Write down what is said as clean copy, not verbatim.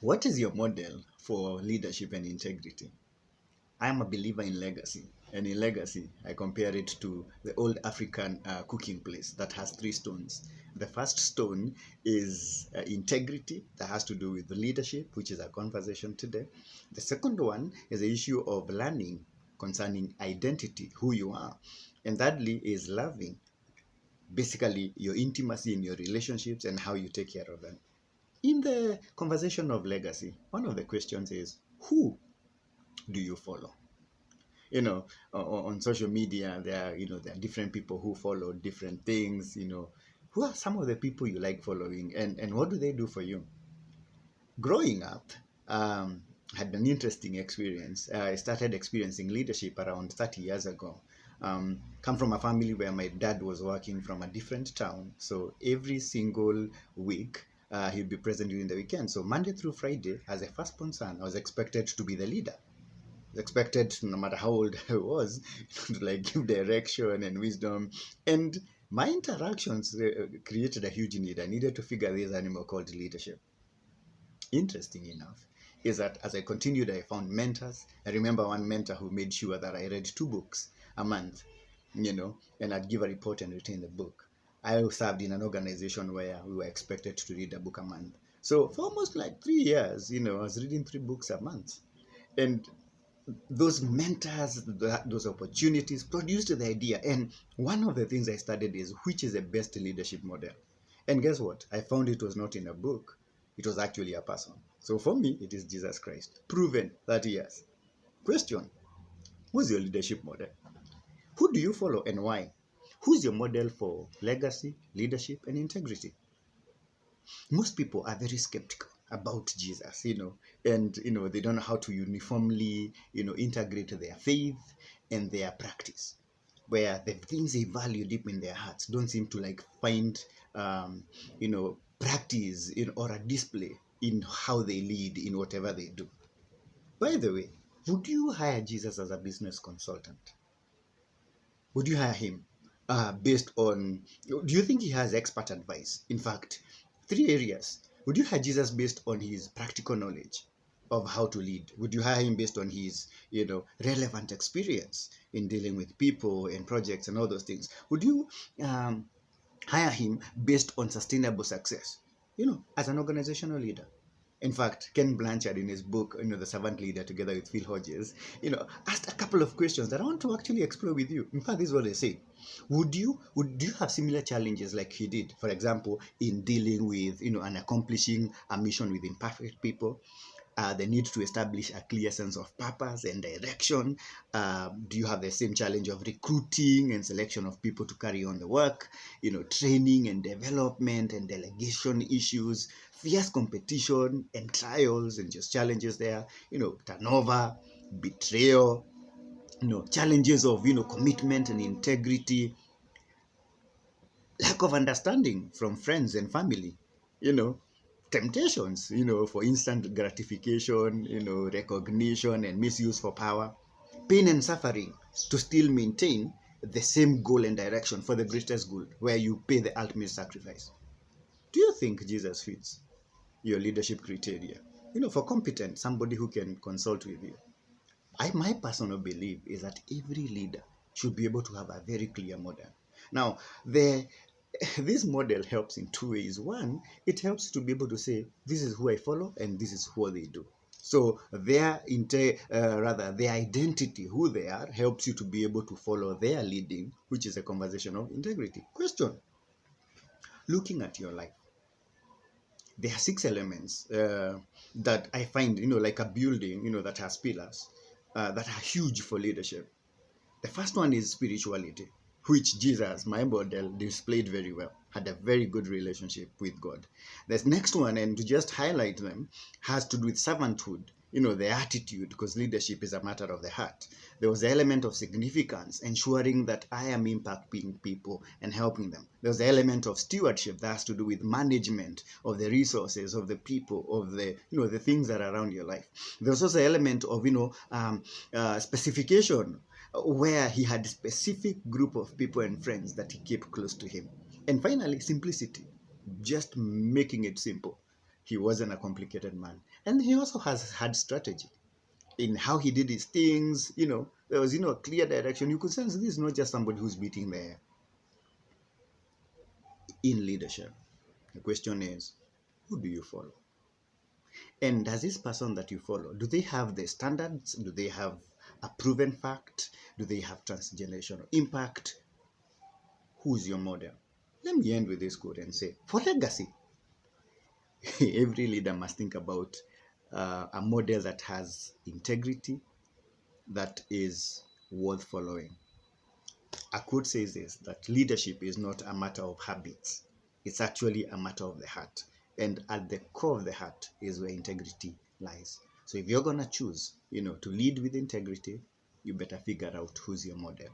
What is your model for leadership and integrity? I am a believer in legacy. And in legacy, I compare it to the old African cooking place that has three stones. The first stone is integrity, that has to do with the leadership, which is our conversation today. The second one is the issue of learning concerning identity, who you are. And thirdly is loving, basically your intimacy in your relationships and how you take care of them. In the conversation of legacy, one of the questions is, who do you follow? On social media, there are different people who follow different things. Who are some of the people you like following, and what do they do for you? Growing up, had an interesting experience. I started experiencing leadership around 30 years ago. Come from a family where my dad was working from a different town, so every single week he'd be present during the weekend. So Monday through Friday, as a firstborn son, I was expected to be the leader. Expected, no matter how old I was, to like give direction and wisdom. And my interactions created a huge need. I needed to figure this animal called leadership. Interesting enough is that as I continued, I found mentors. I remember one mentor who made sure that I read 2 books a month, and I'd give a report and retain the book. I served in an organization where we were expected to read a book a month. So for almost like 3 years, I was reading 3 books a month. And those mentors, those opportunities produced the idea. And one of the things I studied is which is the best leadership model. And guess what? I found it was not in a book, it was actually a person. So for me, it is Jesus Christ, proven 30 years. Question: who's your leadership model? Who do you follow and why? Who's your model for legacy, leadership, and integrity? Most people are very skeptical about Jesus, and they don't know how to uniformly, integrate their faith and their practice, where the things they value deep in their hearts don't seem to like find, practice or a display in how they lead in whatever they do. By the way, would you hire Jesus as a business consultant? Would you hire him based on, do you think he has expert advice? In fact, 3 areas. Would you hire Jesus based on his practical knowledge of how to lead? Would you hire him based on his, relevant experience in dealing with people and projects and all those things? Would you um, hire him based on sustainable success, as an organizational leader? In fact, Ken Blanchard, in his book, The Servant Leader, together with Phil Hodges, asked a couple of questions that I want to actually explore with you. In fact, this is what they say. Would you have similar challenges like he did, for example, in dealing with, and accomplishing a mission with imperfect people? The need to establish a clear sense of purpose and direction. Do you have the same challenge of recruiting and selection of people to carry on the work? Training and development and delegation issues, fierce competition and trials and just challenges there. Turnover, betrayal. Challenges of commitment and integrity, lack of understanding from friends and family, you know, temptations, for instant gratification, recognition and misuse for power, pain and suffering to still maintain the same goal and direction for the greatest good, where you pay the ultimate sacrifice. Do you think Jesus fits your leadership criteria? For competent, somebody who can consult with you. My personal belief is that every leader should be able to have a very clear model. Now, this model helps in 2 ways. One, it helps to be able to say, this is who I follow and this is what they do. So their identity, who they are, helps you to be able to follow their leading, which is a conversation of integrity. Question: looking at your life, there are 6 elements that I find, like a building, that has pillars that are huge for leadership. The first one is spirituality, which Jesus, my model, displayed very well, had a very good relationship with God. The next one, and to just highlight them, has to do with servanthood, the attitude, because leadership is a matter of the heart. There was the element of significance, ensuring that I am impacting people and helping them. There was the element of stewardship that has to do with management of the resources, of the people, of the things that are around your life. There was also the element of, specification, where he had a specific group of people and friends that he kept close to him. And finally, simplicity, just making it simple. He wasn't a complicated man. And he also has had strategy in how he did his things. There was, a clear direction. You could sense this is not just somebody who's beating the air. In leadership, the question is, who do you follow? And does this person that you follow, do they have the standards? Do they have a proven fact? Do they have transgenerational impact? Who's your model? Let me end with this quote and say, for legacy, every leader must think about a model that has integrity, that is worth following. A quote says this, that leadership is not a matter of habits. It's actually a matter of the heart. And at the core of the heart is where integrity lies. So if you're going to choose, to lead with integrity, you better figure out who's your model.